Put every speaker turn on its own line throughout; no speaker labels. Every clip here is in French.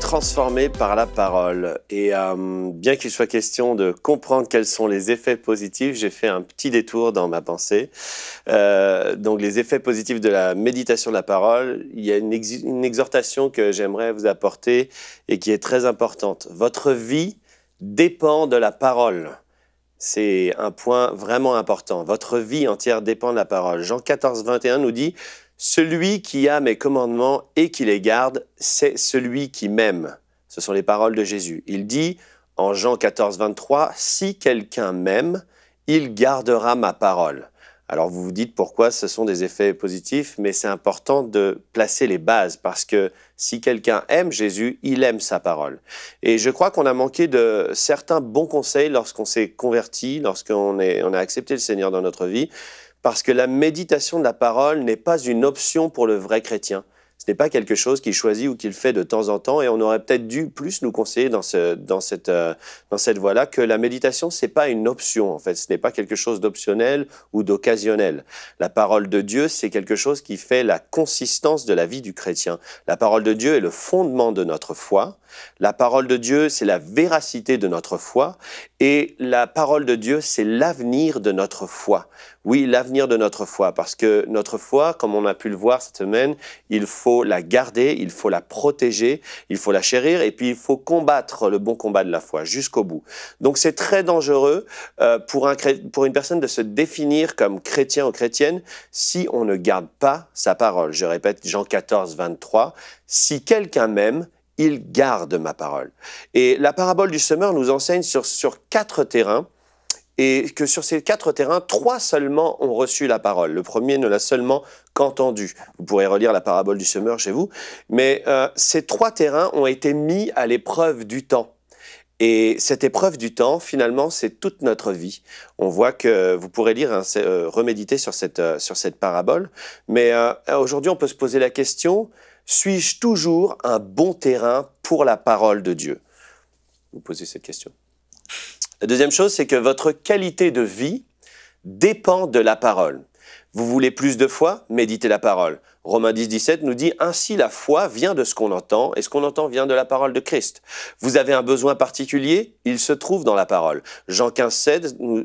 transformés par la parole. Et bien qu'il soit question de comprendre quels sont les effets positifs, j'ai fait un petit détour dans ma pensée. Donc les effets positifs de la méditation de la parole, il y a une exhortation que j'aimerais vous apporter et qui est très importante. Votre vie dépend de la parole. C'est un point vraiment important. Votre vie entière dépend de la parole. Jean 14, 21 nous dit « Celui qui a mes commandements et qui les garde, c'est celui qui m'aime. » Ce sont les paroles de Jésus. Il dit en Jean 14, 23 « Si quelqu'un m'aime, il gardera ma parole. » Alors vous vous dites pourquoi ce sont des effets positifs, mais c'est important de placer les bases parce que si quelqu'un aime Jésus, il aime sa parole. Et je crois qu'on a manqué de certains bons conseils lorsqu'on s'est converti, lorsqu'on a accepté le Seigneur dans notre vie, parce que la méditation de la parole n'est pas une option pour le vrai chrétien. Ce n'est pas quelque chose qu'il choisit ou qu'il fait de temps en temps, et on aurait peut-être dû plus nous conseiller dans cette voie-là que la méditation, c'est pas une option en fait, ce n'est pas quelque chose d'optionnel ou d'occasionnel. La parole de Dieu, c'est quelque chose qui fait la consistance de la vie du chrétien. La parole de Dieu est le fondement de notre foi. La parole de Dieu, c'est la véracité de notre foi, et la parole de Dieu, c'est l'avenir de notre foi. Oui, l'avenir de notre foi, parce que notre foi, comme on a pu le voir cette semaine, il faut la garder, il faut la protéger, il faut la chérir, et puis il faut combattre le bon combat de la foi jusqu'au bout. Donc c'est très dangereux pour une personne de se définir comme chrétien ou chrétienne si on ne garde pas sa parole. Je répète, Jean 14, 23, « Si quelqu'un m'aime, il garde ma parole. » Et la parabole du semeur nous enseigne sur 4 terrains, et que sur ces 4 terrains, 3 seulement ont reçu la parole. Le premier ne l'a seulement qu'entendu. Vous pourrez relire la parabole du semeur chez vous. Mais ces 3 terrains ont été mis à l'épreuve du temps. Et cette épreuve du temps, finalement, c'est toute notre vie. On voit que, vous pourrez lire, reméditer sur cette parabole. Mais aujourd'hui, on peut se poser la question, suis-je toujours un bon terrain pour la parole de Dieu? Vous posez cette question. La deuxième chose, c'est que votre qualité de vie dépend de la parole. Vous voulez plus de foi? Méditez la parole. Romains 10, 17 nous dit « Ainsi la foi vient de ce qu'on entend, et ce qu'on entend vient de la parole de Christ. Vous avez un besoin particulier? Il se trouve dans la parole. » Jean 15,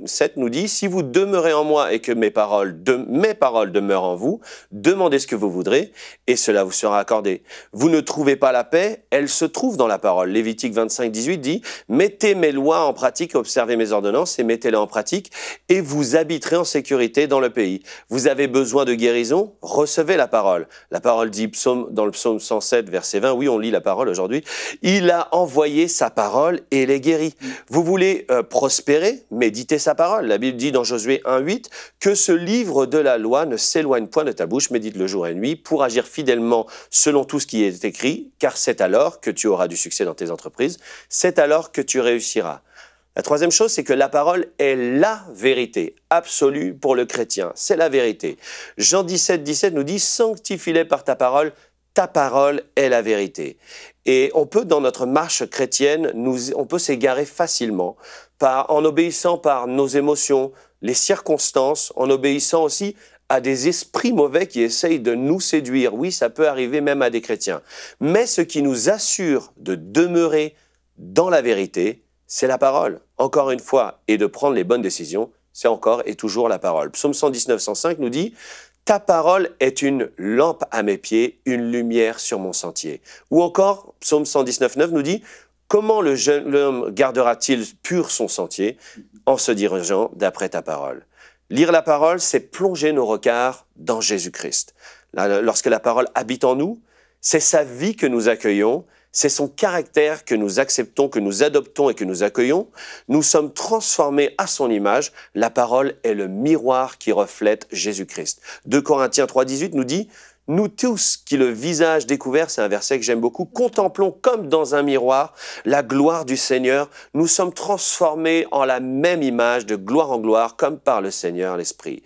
7 nous dit « Si vous demeurez en moi et que mes paroles demeurent en vous, demandez ce que vous voudrez, et cela vous sera accordé. Vous ne trouvez pas la paix? Elle se trouve dans la parole. » Lévitique 25, 18 dit « Mettez mes lois en pratique, observez mes ordonnances, et mettez-les en pratique, et vous habiterez en sécurité dans le pays. Vous avez besoin de guérison? Recevez la parole. » La parole dit dans le psaume 107, verset 20, oui, on lit la parole aujourd'hui, « Il a envoyé sa parole et les guérit. » Vous voulez prospérer? Méditez sa parole. La Bible dit dans Josué 1, 8, « Que ce livre de la loi ne s'éloigne point de ta bouche, médite-le jour et nuit, pour agir fidèlement selon tout ce qui est écrit, car c'est alors que tu auras du succès dans tes entreprises, c'est alors que tu réussiras. » La troisième chose, c'est que la parole est la vérité absolue pour le chrétien. C'est la vérité. Jean 17, 17 nous dit « Sanctifie-les par ta parole est la vérité. » Et on peut, dans notre marche chrétienne, on peut s'égarer facilement en obéissant par nos émotions, les circonstances, en obéissant aussi à des esprits mauvais qui essayent de nous séduire. Oui, ça peut arriver même à des chrétiens. Mais ce qui nous assure de demeurer dans la vérité, c'est la parole, encore une fois, et de prendre les bonnes décisions, c'est encore et toujours la parole. Psaume 119, 105 nous dit « Ta parole est une lampe à mes pieds, une lumière sur mon sentier. » Ou encore, Psaume 119, 9 nous dit « Comment le jeune homme gardera-t-il pur son sentier en se dirigeant d'après ta parole ?» Lire la parole, c'est plonger nos regards dans Jésus-Christ. Lorsque la parole habite en nous, c'est sa vie que nous accueillons, c'est son caractère que nous acceptons, que nous adoptons et que nous accueillons. Nous sommes transformés à son image. La parole est le miroir qui reflète Jésus-Christ. 2 Corinthiens 3, 18 nous dit « Nous tous qui le visage découvert, c'est un verset que j'aime beaucoup, contemplons comme dans un miroir la gloire du Seigneur. Nous sommes transformés en la même image de gloire en gloire comme par le Seigneur l'Esprit. »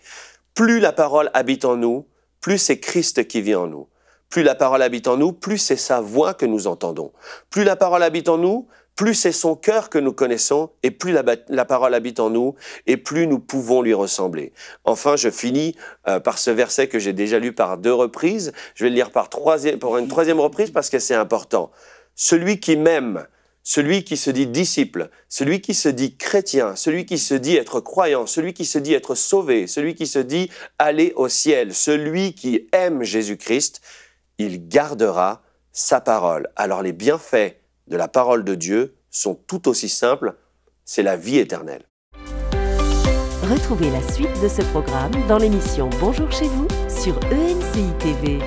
Plus la parole habite en nous, plus c'est Christ qui vit en nous. Plus la parole habite en nous, plus c'est sa voix que nous entendons. Plus la parole habite en nous, plus c'est son cœur que nous connaissons, et plus la parole habite en nous, et plus nous pouvons lui ressembler. Enfin, je finis par ce verset que j'ai déjà lu par 2 reprises. Je vais le lire pour une 3e reprise parce que c'est important. celui qui m'aime, celui qui se dit disciple, celui qui se dit chrétien, celui qui se dit être croyant, celui qui se dit être sauvé, celui qui se dit aller au ciel, celui qui aime Jésus-Christ, il gardera sa parole. Alors les bienfaits de la parole de Dieu sont tout aussi simples, c'est la vie éternelle.
Retrouvez la suite de ce programme dans l'émission Bonjour chez vous sur ENCI TV.